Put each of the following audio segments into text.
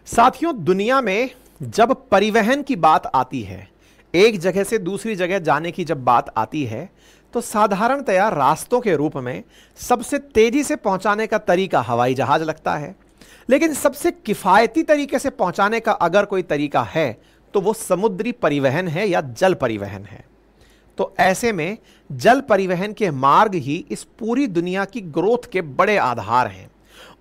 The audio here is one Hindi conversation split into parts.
साथियों, दुनिया में जब परिवहन की बात आती है, एक जगह से दूसरी जगह जाने की जब बात आती है, तो साधारणतया रास्तों के रूप में सबसे तेजी से पहुंचाने का तरीका हवाई जहाज लगता है। लेकिन सबसे किफायती तरीके से पहुंचाने का अगर कोई तरीका है तो वो समुद्री परिवहन है या जल परिवहन है। तो ऐसे में जल परिवहन के मार्ग ही इस पूरी दुनिया की ग्रोथ के बड़े आधार हैं।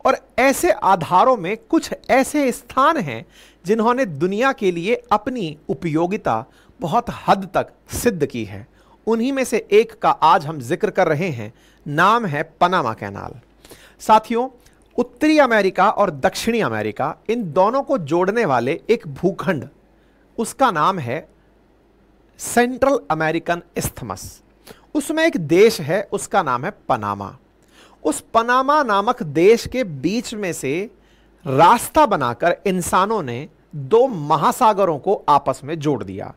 और ऐसे आधारों में कुछ ऐसे स्थान हैं जिन्होंने दुनिया के लिए अपनी उपयोगिता बहुत हद तक सिद्ध की है। उन्हीं में से एक का आज हम जिक्र कर रहे हैं। नाम है पनामा कैनाल। साथियों, उत्तरी अमेरिका और दक्षिणी अमेरिका, इन दोनों को जोड़ने वाले एक भूखंड, उसका नाम है सेंट्रल अमेरिकन इस्थमस। उसमें एक देश है, उसका नाम है पनामा। उस पनामा नामक देश के बीच में से रास्ता बनाकर इंसानों ने दो महासागरों को आपस में जोड़ दिया।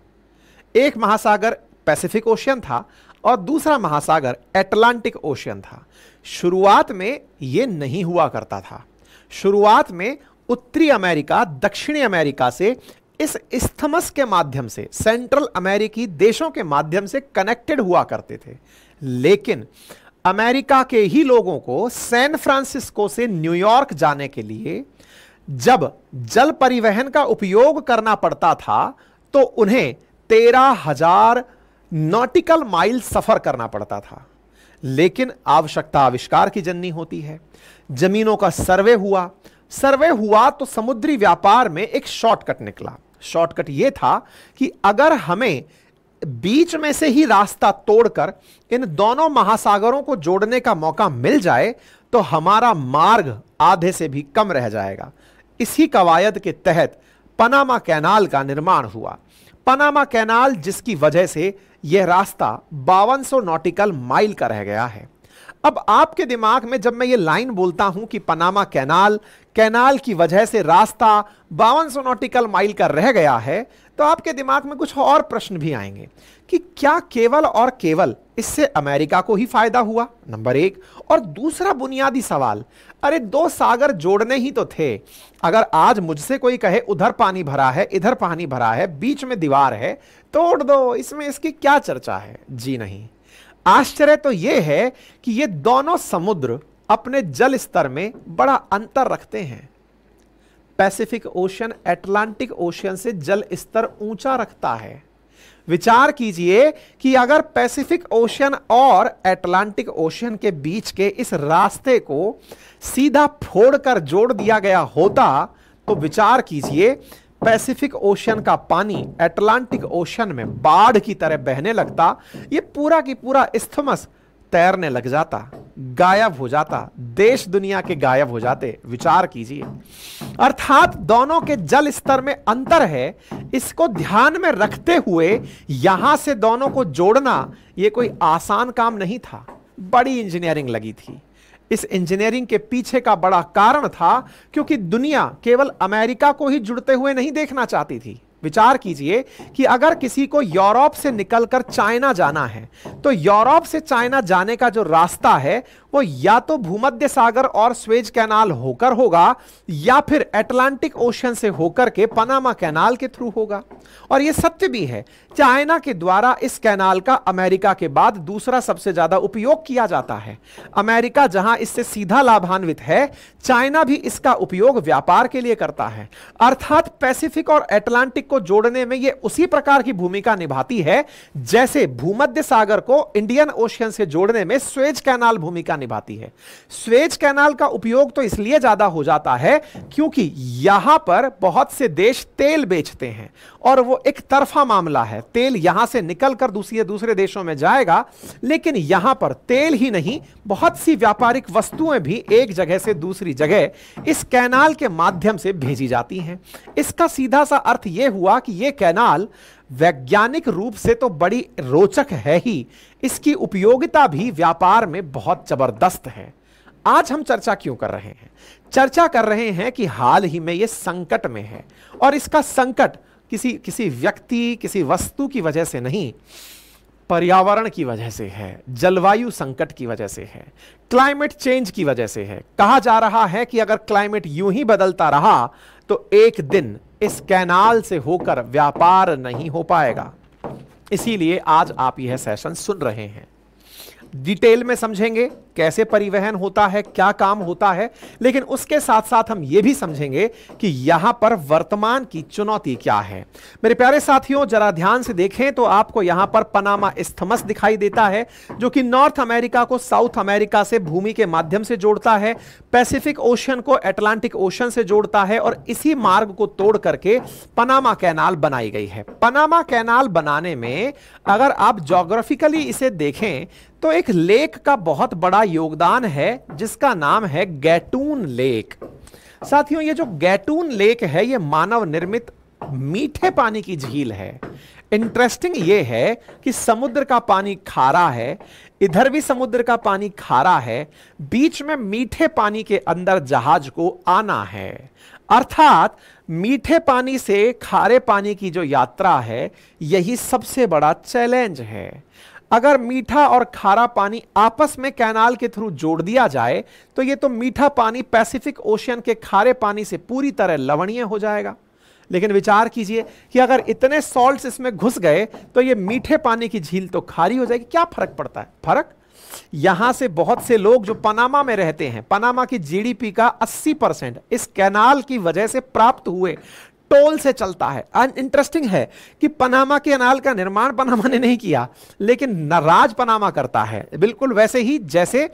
एक महासागर पैसिफिक ओशियन था और दूसरा महासागर अटलांटिक ओशियन था। शुरुआत में यह नहीं हुआ करता था। शुरुआत में उत्तरी अमेरिका दक्षिणी अमेरिका से इस इस्थमस के माध्यम से, सेंट्रल अमेरिकी देशों के माध्यम से कनेक्टेड हुआ करते थे। लेकिन अमेरिका के ही लोगों को सैन फ्रांसिस्को से न्यूयॉर्क जाने के लिए जब जल परिवहन का उपयोग करना पड़ता था तो उन्हें 13,000 नॉटिकल माइल सफर करना पड़ता था। लेकिन आवश्यकता आविष्कार की जननी होती है। जमीनों का सर्वे हुआ तो समुद्री व्यापार में एक शॉर्टकट निकला। शॉर्टकट यह था कि अगर हमें बीच में से ही रास्ता तोड़कर इन दोनों महासागरों को जोड़ने का मौका मिल जाए तो हमारा मार्ग आधे से भी कम रह जाएगा। इसी कवायद के तहत पनामा कैनाल का निर्माण हुआ। पनामा कैनाल जिसकी वजह से यह रास्ता 5200 नॉटिकल माइल का रह गया है। अब आपके दिमाग में जब मैं ये लाइन बोलता हूं कि पनामा कैनाल की वजह से रास्ता 5200 नॉटिकल माइल का रह गया है, तो आपके दिमाग में कुछ और प्रश्न भी आएंगे कि क्या केवल और केवल इससे अमेरिका को ही फायदा हुआ, नंबर एक। और दूसरा बुनियादी सवाल, अरे दो सागर जोड़ने ही तो थे। अगर आज मुझसे कोई कहे उधर पानी भरा है, इधर पानी भरा है, बीच में दीवार है, तोड़ दो, इसमें इसकी क्या चर्चा है? जी नहीं। आश्चर्य तो यह है कि ये दोनों समुद्र अपने जल स्तर में बड़ा अंतर रखते हैं। पैसिफिक ओशियन अटलांटिक ओशियन से जल स्तर ऊंचा रखता है। विचार कीजिए कि अगर पैसिफिक ओशियन और अटलांटिक ओशियन के बीच के इस रास्ते को सीधा फोड़कर जोड़ दिया गया होता तो विचार कीजिए, पैसिफिक ओशियन का पानी अटलांटिक ओशियन में बाढ़ की तरह बहने लगता। यह पूरा की पूरा इस्थमस तैरने लग जाता, गायब हो जाता, देश दुनिया के गायब हो जाते। विचार कीजिए। अर्थात दोनों के जल स्तर में अंतर है। इसको ध्यान में रखते हुए यहां से दोनों को जोड़ना यह कोई आसान काम नहीं था। बड़ी इंजीनियरिंग लगी थी। इस इंजीनियरिंग के पीछे का बड़ा कारण था क्योंकि दुनिया केवल अमेरिका को ही जुड़ते हुए नहीं देखना चाहती थी। विचार कीजिए कि अगर किसी को यूरोप से निकलकर चाइना जाना है तो यूरोप से चाइना जाने का जो रास्ता है वो या तो भूमध्य सागर और स्वेज कैनाल होकर होगा या फिर अटलांटिक ओशियन से होकर के पनामा कैनाल के थ्रू होगा। और यह सत्य भी है, चाइना के द्वारा इस कैनाल का अमेरिका के बाद दूसरा सबसे ज्यादा उपयोग किया जाता है। अमेरिका जहां इससे सीधा लाभान्वित है, चाइना भी इसका उपयोग व्यापार के लिए करता है। अर्थात पैसिफिक और अटलांटिक को जोड़ने में यह उसी प्रकार की भूमिका निभाती है जैसे भूमध्य सागर को इंडियन ओशियन से जोड़ने में स्वेज कैनाल भूमिका निभाती है। स्वेज कैनाल का उपयोग तो इसलिए ज्यादा हो जाता है क्योंकि यहां पर बहुत से देश तेल बेचते हैं और वो एक तरफा मामला है। तेल यहां से निकलकर दूसरे देशों में जाएगा, लेकिन यहां पर तेल ही नहीं, बहुत सी व्यापारिक वस्तुएं भी एक जगह से दूसरी जगह इस कैनाल के माध्यम से भेजी जाती हैं। इसका सीधा सा अर्थ यह हुआ कि यह कैनाल वैज्ञानिक रूप से तो बड़ी रोचक है ही, इसकी उपयोगिता भी व्यापार में बहुत जबरदस्त है। आज हम चर्चा क्यों कर रहे हैं? चर्चा कर रहे हैं कि हाल ही में यह संकट में है और इसका संकट किसी व्यक्ति, किसी वस्तु की वजह से नहीं, पर्यावरण की वजह से है, जलवायु संकट की वजह से है, क्लाइमेट चेंज की वजह से है। कहा जा रहा है कि अगर क्लाइमेट यूं ही बदलता रहा तो एक दिन इस कैनाल से होकर व्यापार नहीं हो पाएगा। इसीलिए आज आप यह सेशन सुन रहे हैं। डिटेल में समझेंगे कैसे परिवहन होता है, क्या काम होता है, लेकिन उसके साथ साथ हम यह भी समझेंगे कि यहां पर वर्तमान की चुनौती क्या है। मेरे प्यारे साथियों, जरा ध्यान से देखें तो आपको यहां पर पनामा इस्थमस दिखाई देता है, जो कि नॉर्थ अमेरिका को साउथ अमेरिका से भूमि के माध्यम से जोड़ता है, पैसिफिक ओशन को अटलांटिक ओशन से जोड़ता है, और इसी मार्ग को तोड़ करके पनामा कैनाल बनाई गई है। पनामा कैनाल बनाने में अगर आप ज्योग्राफिकली इसे देखें तो एक लेक का बहुत बड़ा योगदान है, जिसका नाम है गैटून लेक। साथियों, ये जो गैटून लेक है ये मानव निर्मित मीठे पानी की झील है। इंटरेस्टिंग ये है कि समुद्र का पानी खारा है, इधर भी समुद्र का पानी खारा है, बीच में मीठे पानी के अंदर जहाज को आना है। अर्थात मीठे पानी से खारे पानी की जो यात्रा है यही सबसे बड़ा चैलेंज है। अगर मीठा और खारा पानी आपस में कैनाल के थ्रू जोड़ दिया जाए तो ये तो मीठा पानी पैसिफिक ओशियन के खारे पानी से पूरी तरह लवणीय हो जाएगा। लेकिन विचार कीजिए कि अगर इतने सॉल्ट्स इसमें घुस गए तो ये मीठे पानी की झील तो खारी हो जाएगी। क्या फर्क पड़ता है? फर्क यहां से बहुत से लोग जो पनामा में रहते हैं, पनामा की जीडीपी का 80% इस कैनाल की वजह से प्राप्त हुए टोल से चलता है। इंटरेस्टिंग है कि पनामा कैनाल का निर्माण पनामा ने नहीं किया, लेकिन राज पनामा करता है, बिल्कुल वैसे ही जैसे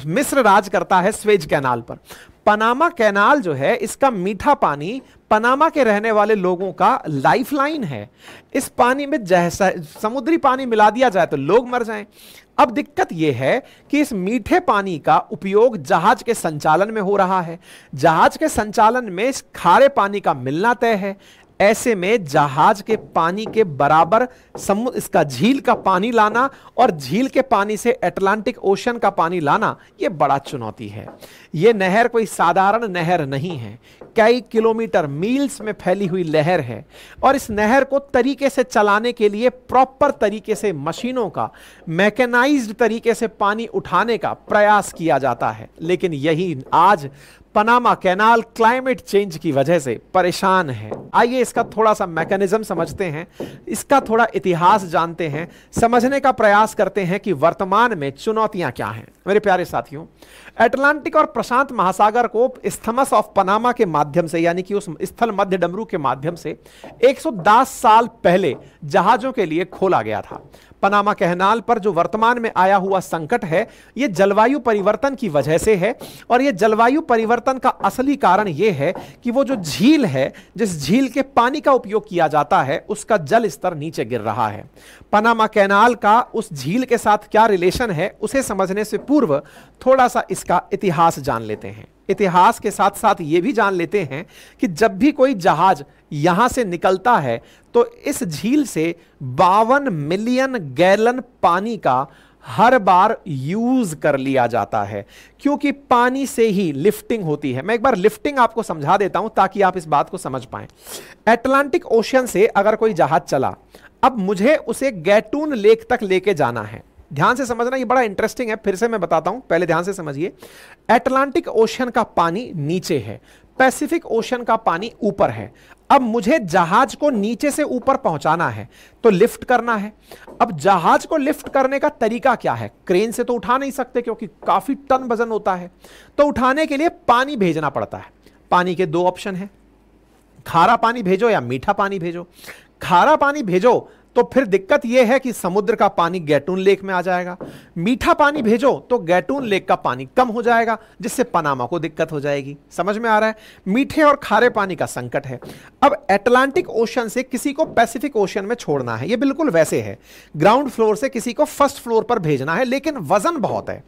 मिस्र राज करता है स्वेज कैनाल पर। पनामा कैनाल जो है, इसका मीठा पानी पनामा के रहने वाले लोगों का लाइफलाइन है। इस पानी में जैसा समुद्री पानी मिला दिया जाए तो लोग मर जाएं। अब दिक्कत यह है कि इस मीठे पानी का उपयोग जहाज के संचालन में हो रहा है। जहाज के संचालन में इस खारे पानी का मिलना तय है। ऐसे में जहाज के पानी के बराबर इसका झील का पानी लाना और झील के पानी से अटलांटिक ओशन का पानी लाना यह बड़ा चुनौती है। यह नहर कोई साधारण नहर नहीं है, कई किलोमीटर मील्स में फैली हुई नहर है, और इस नहर को तरीके से चलाने के लिए प्रॉपर तरीके से मशीनों का, मैकेनाइज्ड तरीके से पानी उठाने का प्रयास किया जाता है। लेकिन यही आज पनामा कैनाल क्लाइमेट चेंज की वजह से परेशान है। आइए इसका थोड़ा सा मैकेनिज्म समझते हैं, इसका थोड़ा इतिहास जानते हैं, समझने का प्रयास करते हैं कि वर्तमान में चुनौतियां क्या हैं। मेरे प्यारे साथियों, अटलांटिक और प्रशांत महासागर को इस्थमस ऑफ पनामा के माध्यम से, यानी कि उस स्थल मध्य डमरू के माध्यम से 110 साल पहले जहाजों के लिए खोला गया था। पनामा कैनाल पर जो वर्तमान में आया हुआ संकट है यह जलवायु परिवर्तन की वजह से है, और यह जलवायु परिवर्तन का असली कारण यह है कि वो जो झील है, जिस झील के पानी का उपयोग किया जाता है, उसका जल स्तर नीचे गिर रहा है। पनामा कैनाल का उस झील के साथ क्या रिलेशन है उसे समझने से पूर्व थोड़ा सा इसका इतिहास जान लेते हैं। इतिहास के साथ साथ यह भी जान लेते हैं कि जब भी कोई जहाज यहां से निकलता है तो इस झील से 52 मिलियन गैलन पानी का हर बार यूज कर लिया जाता है, क्योंकि पानी से ही लिफ्टिंग होती है। मैं एक बार लिफ्टिंग आपको समझा देता हूं ताकि आप इस बात को समझ पाएं। अटलांटिक ओशन से अगर कोई जहाज चला, अब मुझे उसे गैटून लेक तक लेके जाना है। ध्यान से समझना, ये बड़ा इंटरेस्टिंग है, फिर से मैं बताता हूं, पहले ध्यान से समझिए। अटलांटिक ओशन का पानी नीचे है, पैसिफिक ओशन का पानी ऊपर है। अब मुझे जहाज को नीचे से ऊपर पहुंचाना है तो लिफ्ट करना है। अब जहाज को लिफ्ट करने का तरीका क्या है? क्रेन से तो उठा नहीं सकते क्योंकि काफी टन वजन होता है, तो उठाने के लिए पानी भेजना पड़ता है। पानी के दो ऑप्शन है, खारा पानी भेजो या मीठा पानी भेजो। खारा पानी भेजो तो फिर दिक्कत यह है कि समुद्र का पानी गैटून लेक में आ जाएगा। मीठा पानी भेजो तो गैटून लेक का पानी कम हो जाएगा, जिससे पनामा को दिक्कत हो जाएगी। समझ में आ रहा है? मीठे और खारे पानी का संकट है। अब अटलांटिक ओशन से किसी को पैसिफिक ओशन में छोड़ना है, यह बिल्कुल वैसे है, ग्राउंड फ्लोर से किसी को फर्स्ट फ्लोर पर भेजना है, लेकिन वजन बहुत है।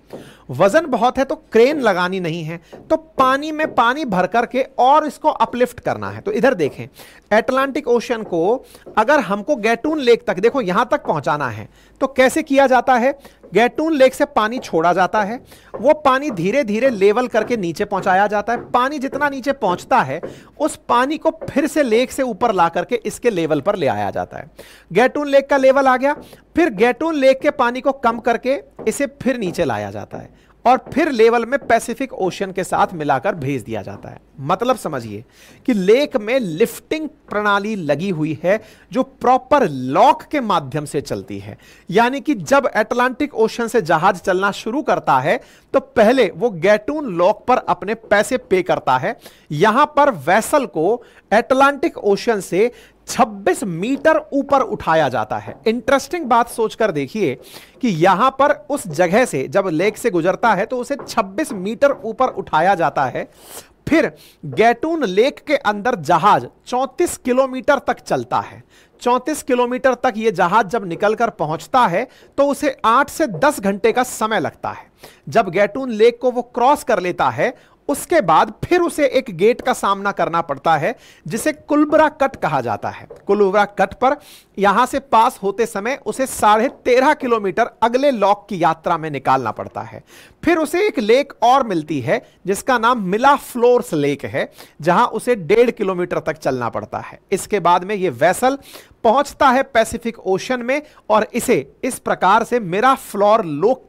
वजन बहुत है तो क्रेन लगानी नहीं है, तो पानी में पानी भर करके और इसको अपलिफ्ट करना है। तो इधर देखें, अटलांटिक ओशन को अगर हमको गैटून लेक तक, देखो यहां तक पहुंचाना है, तो कैसे किया जाता है? गैटून लेक से पानी छोड़ा जाता है, वो पानी धीरे धीरे लेवल करके नीचे पहुंचाया जाता है। पानी जितना नीचे पहुंचता है उस पानी को फिर से लेक से ऊपर ला करके इसके लेवल पर ले आया जाता है। गैटून लेक का लेवल आ गया, फिर गैटून लेक के पानी को कम करके इसे फिर नीचे लाया जाता है, और फिर लेवल में पैसिफिक ओशन के साथ मिलाकर भेज दिया जाता है। मतलब समझिए कि लेक में लिफ्टिंग प्रणाली लगी हुई है जो प्रॉपर लॉक के माध्यम से चलती है। यानी कि जब अटलांटिक ओशन से जहाज चलना शुरू करता है तो पहले वो गैटून लॉक पर अपने पैसे पे करता है। यहां पर वेसल को अटलांटिक ओशन से 26 मीटर ऊपर उठाया जाता है। इंटरेस्टिंग बात सोचकर देखिए कि यहां पर उस जगह से जब लेक से गुजरता है तो उसे 26 मीटर ऊपर उठाया जाता है। फिर गैटून लेक के अंदर जहाज 34 किलोमीटर तक चलता है। 34 किलोमीटर तक यह जहाज जब निकलकर पहुंचता है तो उसे 8 से 10 घंटे का समय लगता है। जब गैटून लेक को वो क्रॉस कर लेता है उसके बाद फिर उसे एक गेट का सामना करना पड़ता है जिसे कुलबरा कट कहा जाता है। कुलबरा कट पर यहां से पास होते समय उसे 13.5 किलोमीटर अगले लॉक की यात्रा में निकालना पड़ता है। फिर उसे एक लेक और मिलती है जिसका नाम मिला फ्लोर्स लेक है, जहां उसे 1.5 किलोमीटर तक चलना पड़ता है। इसके बाद में यह वेसल पहुंचता है पैसिफिक ओशन में और इसे इस प्रकार से मिरा फ्लोर लॉक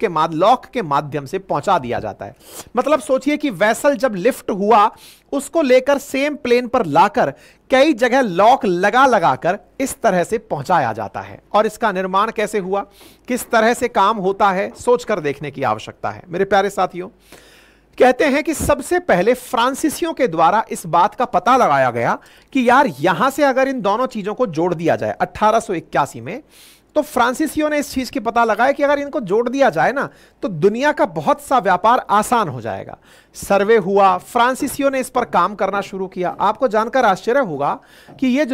के माध्यम से पहुंचा दिया जाता है। मतलब सोचिए कि वेसल जब लिफ्ट हुआ उसको लेकर सेम प्लेन पर लाकर कई जगह लॉक लगा लगाकर इस तरह से पहुंचाया जाता है। और इसका निर्माण कैसे हुआ, किस तरह से काम होता है, सोचकर देखने की आवश्यकता है। मेरे प्यारे साथियों, कहते हैं कि सबसे पहले फ्रांसीसियों के द्वारा इस बात का पता लगाया गया कि यार यहां से अगर इन दोनों चीजों को जोड़ दिया जाए 1881 में, तो फ्रांसीसियों ने इस चीज की पता लगाया कि अगर इनको जोड़ दिया जाए ना तो दुनिया का बहुत सा व्यापार आसान हो जाएगा। सर्वे हुआ, फ्रांसीसियों ने इस पर काम करना शुरू किया। आपको जानकर आश्चर्य होगा कि ये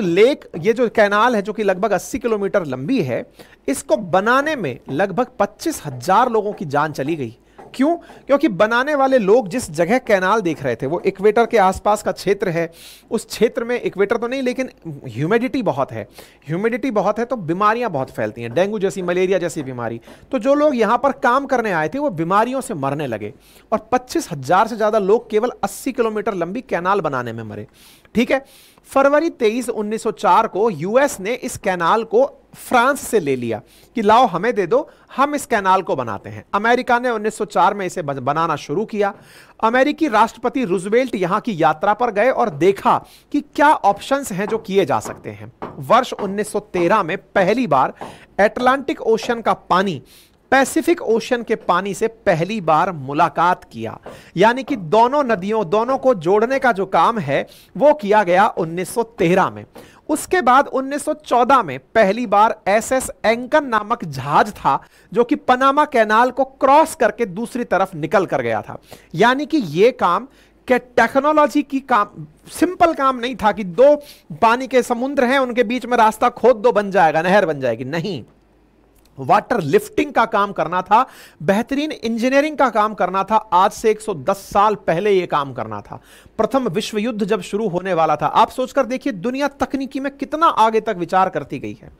जो कैनाल है जो कि लगभग 80 किलोमीटर लंबी है, इसको बनाने में लगभग 25,000 लोगों की जान चली गई। क्यों? क्योंकि बनाने वाले लोग जिस जगह कैनाल देख रहे थे वो इक्वेटर के आसपास का क्षेत्र है। उस क्षेत्र में इक्वेटर तो नहीं लेकिन ह्यूमिडिटी बहुत है। ह्यूमिडिटी बहुत है तो बीमारियां बहुत फैलती हैं, डेंगू जैसी, मलेरिया जैसी बीमारी। तो जो लोग यहां पर काम करने आए थे वो बीमारियों से मरने लगे और 25,000 से ज्यादा लोग केवल 80 किलोमीटर लंबी कैनाल बनाने में मरे। ठीक है, फरवरी 23, 1904 को यूएस ने इस कैनाल को फ्रांस से ले लिया कि लाओ हमें दे दो, हम इस कैनाल को बनाते हैं। अमेरिका ने 1904 में इसे बनाना शुरू किया। अमेरिकी राष्ट्रपति रूजवेल्ट यहां की यात्रा पर गए और देखा कि क्या ऑप्शंस हैं जो किए जा सकते हैं। वर्ष 1913 में पहली बार अटलांटिक ओशन का पानी पैसिफिक ओशन के पानी से पहली बार मुलाकात किया। यानी कि दोनों को जोड़ने का जो काम है वो किया गया 1913 में। उसके बाद 1914 में पहली बार एसएस एंकन नामक जहाज था जो कि पनामा कैनाल को क्रॉस करके दूसरी तरफ निकल कर गया था। यानी कि यह काम के टेक्नोलॉजी की काम, सिंपल काम नहीं था कि दो पानी के समुद्र हैं उनके बीच में रास्ता खोद दो, बन जाएगा, नहर बन जाएगी। नहीं, वाटर लिफ्टिंग का काम करना था, बेहतरीन इंजीनियरिंग का काम करना था। आज से 110 साल पहले यह काम करना था। प्रथम विश्व युद्ध जब शुरू होने वाला था, आप सोचकर देखिए दुनिया तकनीकी में कितना आगे तक विचार करती गई है।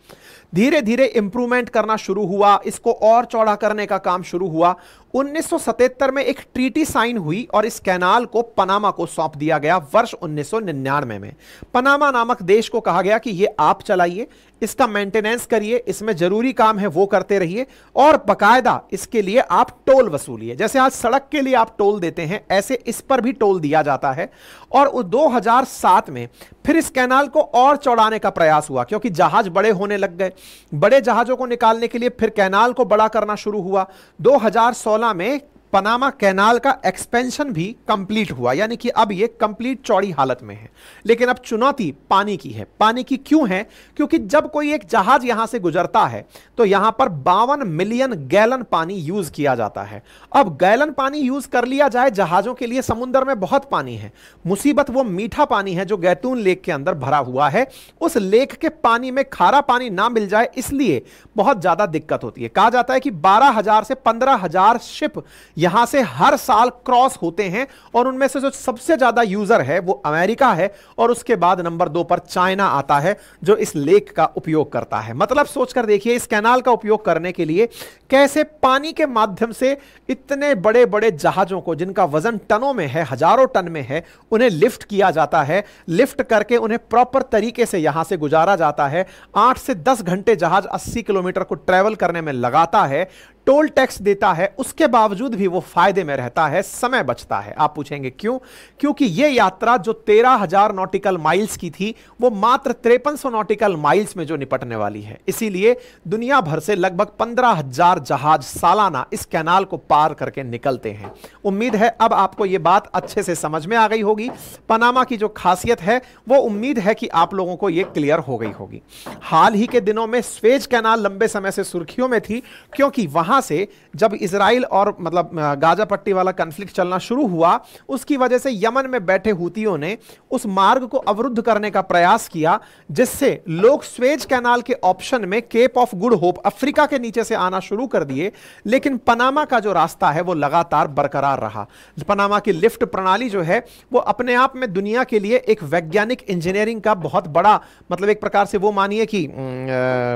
धीरे धीरे इंप्रूवमेंट करना शुरू हुआ, इसको और चौड़ा करने का काम शुरू हुआ। 1977 में एक ट्रीटी साइन हुई और इस कैनाल को पनामा को सौंप दिया गया। वर्ष 1999 में पनामा नामक देश को कहा गया कि ये आप चलाइए, इसका मेंटेनेंस करिए, इसमें जरूरी काम है वो करते रहिए और बकायदा इसके लिए आप टोल वसूलिए। जैसे आज सड़क के लिए आप टोल देते हैं, ऐसे इस पर भी टोल दिया जाता है। और 2007 में फिर इस कैनाल को और चौड़ाने का प्रयास हुआ क्योंकि जहाज बड़े होने लग गए। बड़े जहाजों को निकालने के लिए फिर कैनाल को बड़ा करना शुरू हुआ। 2016 में पनामा कैनाल का एक्सपेंशन भी कंप्लीट हुआ, यानी कि अब यह कंप्लीट चौड़ी हालत में है। लेकिन अब चुनौती पानी की है। पानी की क्यों है? क्योंकि जब कोई एक जहाज यहां से गुजरता है तो यहां पर 52 मिलियन गैलन पानी यूज किया जाता है। अब गैलन पानी यूज कर लिया जाए जहाजों के लिए, समुद्र में बहुत पानी है। मुसीबत वो मीठा पानी है जो गैटून लेक के अंदर भरा हुआ है। उस लेक के पानी में खारा पानी ना मिल जाए इसलिए बहुत ज्यादा दिक्कत होती है। कहा जाता है कि 12,000 से 15,000 शिप यहां से हर साल क्रॉस होते हैं और उनमें से जो सबसे ज्यादा यूजर है वो अमेरिका है और उसके बाद नंबर 2 पर चाइना आता है जो इस लेक का उपयोग करता है। मतलब सोचकर देखिए इस कैनाल का उपयोग करने के लिए कैसे पानी के माध्यम से इतने बड़े बड़े जहाजों को जिनका वजन टनों में है, हजारों टन में है, उन्हें लिफ्ट किया जाता है। लिफ्ट करके उन्हें प्रॉपर तरीके से यहां से गुजारा जाता है। 8 से 10 घंटे जहाज 80 किलोमीटर को ट्रेवल करने में लगाता है। टोल टैक्स देता है, उसके बावजूद भी वो फायदे में रहता है, समय बचता है। आप पूछेंगे क्यों? क्योंकि ये यात्रा जो 13,000 नॉटिकल माइल्स की थी, वो मात्र 5300 नॉटिकल माइल्स में जो निपटने वाली है। इसीलिए दुनिया भर से लगभग 15,000 जहाज सालाना इस कैनाल को पार करके निकलते हैं। उम्मीद है अब आपको यह बात अच्छे से समझ में आ गई होगी। पनामा की जो खासियत है वो उम्मीद है कि आप लोगों को यह क्लियर हो गई होगी। हाल ही के दिनों में स्वेज कैनाल लंबे समय से सुर्खियों में थी, क्योंकि वहां से जब इजराइल और गाजा पट्टी वाला कॉन्फ्लिक्ट चलना शुरू हुआ, उसकी वजह से यमन में बैठे हूतियों ने उस मार्ग को अवरुद्ध करने का प्रयास किया, जिससे लोग स्वेज कैनाल के ऑप्शन में Cape of Good Hope Africa के नीचे से आना शुरू कर दिए। लेकिन पनामा का जो रास्ता है वो लगातार बरकरार रहा। पनामा की लिफ्ट प्रणाली जो है वो अपने आप में दुनिया के लिए एक वैज्ञानिक इंजीनियरिंग का बहुत बड़ा, एक प्रकार से वो मानिए कि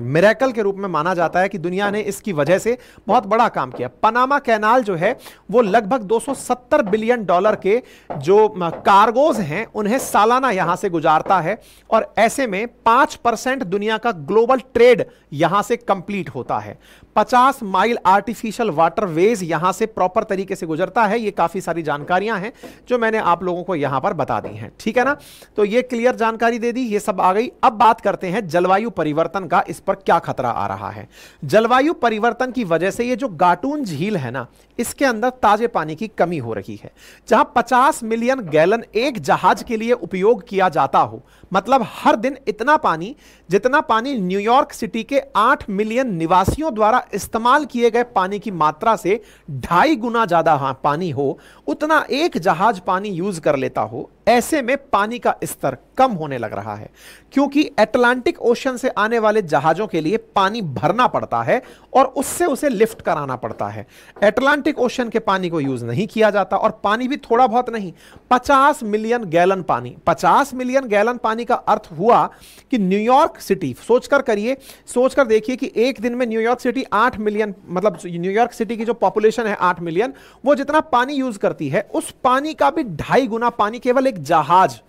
मिरेकल के रूप में माना जाता है कि दुनिया ने इसकी वजह से बहुत बड़ा काम किया। पनामा कैनाल जो है वो लगभग 270 बिलियन डॉलर के जो कार्गोज हैं उन्हें सालाना यहां से गुजारता है, और ऐसे में 5% दुनिया का ग्लोबल ट्रेड यहां से कंप्लीट होता है। 50 माइल आर्टिफिशियल वाटरवेज यहां से प्रॉपर तरीके से गुजरता है। ये काफी सारी जानकारियां हैं जो मैंने आप लोगों को यहां पर बता दी हैं, ठीक है ना? तो ये क्लियर जानकारी दे दी, ये सब आ गई। अब बात करते हैं जलवायु परिवर्तन का, इस पर क्या खतरा आ रहा है। जलवायु परिवर्तन की वजह से ये जो गाटून झील है ना, इसके अंदर ताजे पानी की कमी हो रही है। जहां 50 मिलियन गैलन एक जहाज के लिए उपयोग किया जाता हो, मतलब हर दिन इतना पानी जितना पानी न्यूयॉर्क सिटी के 8 मिलियन निवासियों द्वारा इस्तेमाल किए गए पानी की मात्रा से 2.5 गुना ज्यादा पानी हो, उतना एक जहाज पानी यूज कर लेता हो। ऐसे में पानी का स्तर कम होने लग रहा है, क्योंकि अटलांटिक ओशन से आने वाले जहाजों के लिए पानी भरना पड़ता है और उससे उसे लिफ्ट कराना पड़ता है। अटलांटिक ओशन के पानी को यूज नहीं किया जाता, और पानी भी थोड़ा बहुत नहीं, 50 मिलियन गैलन पानी। 50 मिलियन गैलन पानी का अर्थ हुआ कि न्यूयॉर्क सिटी, सोचकर देखिए कि एक दिन में New York city 8 million, New York city की जो पॉपुलेशन है 8 मिलियन, वो जितना पानी यूज करती है, उस पानी का भी 2.5 गुना पानी केवल एक जहाज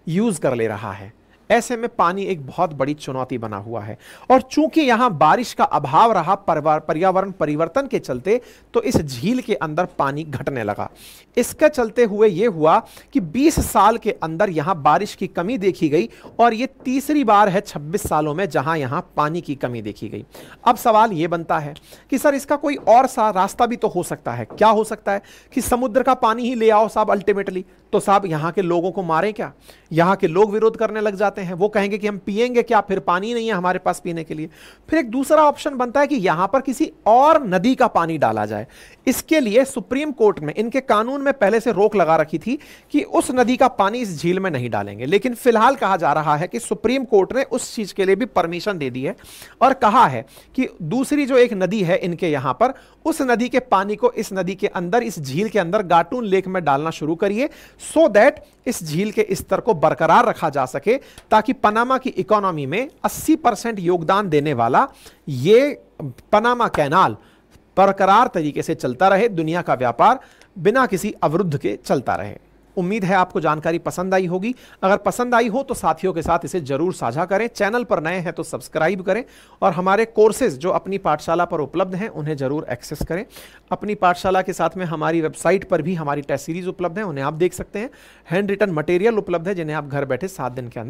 यूज कर ले रहा है। ऐसे में पानी एक बहुत बड़ी चुनौती बना हुआ है, और चूंकि यहां बारिश का अभाव रहा पर्यावरण परिवर्तन के चलते, तो इस झील के अंदर पानी घटने लगा। इसके चलते हुए यह हुआ कि 20 साल के अंदर यहां बारिश की कमी देखी गई, और यह तीसरी बार है 26 सालों में जहां यहां पानी की कमी देखी गई। अब सवाल यह बनता है कि सर इसका कोई और सा रास्ता भी तो हो सकता है। क्या हो सकता है? कि समुद्र का पानी ही ले आओ साहब अल्टीमेटली। तो साहब यहां के लोगों को मारें क्या? यहां के लोग विरोध करने लग जाते हैं, वो कहेंगे कि हम पिएंगे क्या, फिर पानी नहीं है हमारे पास पीने के लिए। फिर एक दूसरा ऑप्शन बनता है कि यहां पर किसी और नदी का पानी डाला जाए। इसके लिए सुप्रीम कोर्ट में, इनके कानून में पहले से रोक लगा रखी थी कि उस नदी का पानी इस झील में नहीं डालेंगे, लेकिन फिलहाल कहा जा रहा है कि सुप्रीम कोर्ट ने उस चीज के लिए भी परमिशन दे दी है, और कहा है कि दूसरी जो एक नदी है इनके यहां पर, उस नदी के पानी को इस नदी के अंदर, इस झील के अंदर गाटून लेक में डालना शुरू करिए, सो दैट इस झील के स्तर को बरकरार रखा जा सके, ताकि पनामा की इकोनॉमी में 80% योगदान देने वाला ये पनामा कैनाल बरकरार तरीके से चलता रहे, दुनिया का व्यापार बिना किसी अवरुद्ध के चलता रहे। उम्मीद है आपको जानकारी पसंद आई होगी। अगर पसंद आई हो तो साथियों के साथ इसे जरूर साझा करें। चैनल पर नए हैं तो सब्सक्राइब करें, और हमारे कोर्सेज जो अपनी पाठशाला पर उपलब्ध हैं उन्हें जरूर एक्सेस करें। अपनी पाठशाला के साथ में हमारी वेबसाइट पर भी हमारी टेस्ट सीरीज उपलब्ध है, उन्हें आप देख सकते हैं। हैंड रिटन मटेरियल उपलब्ध है जिन्हें आप घर बैठे 7 दिन के अंदर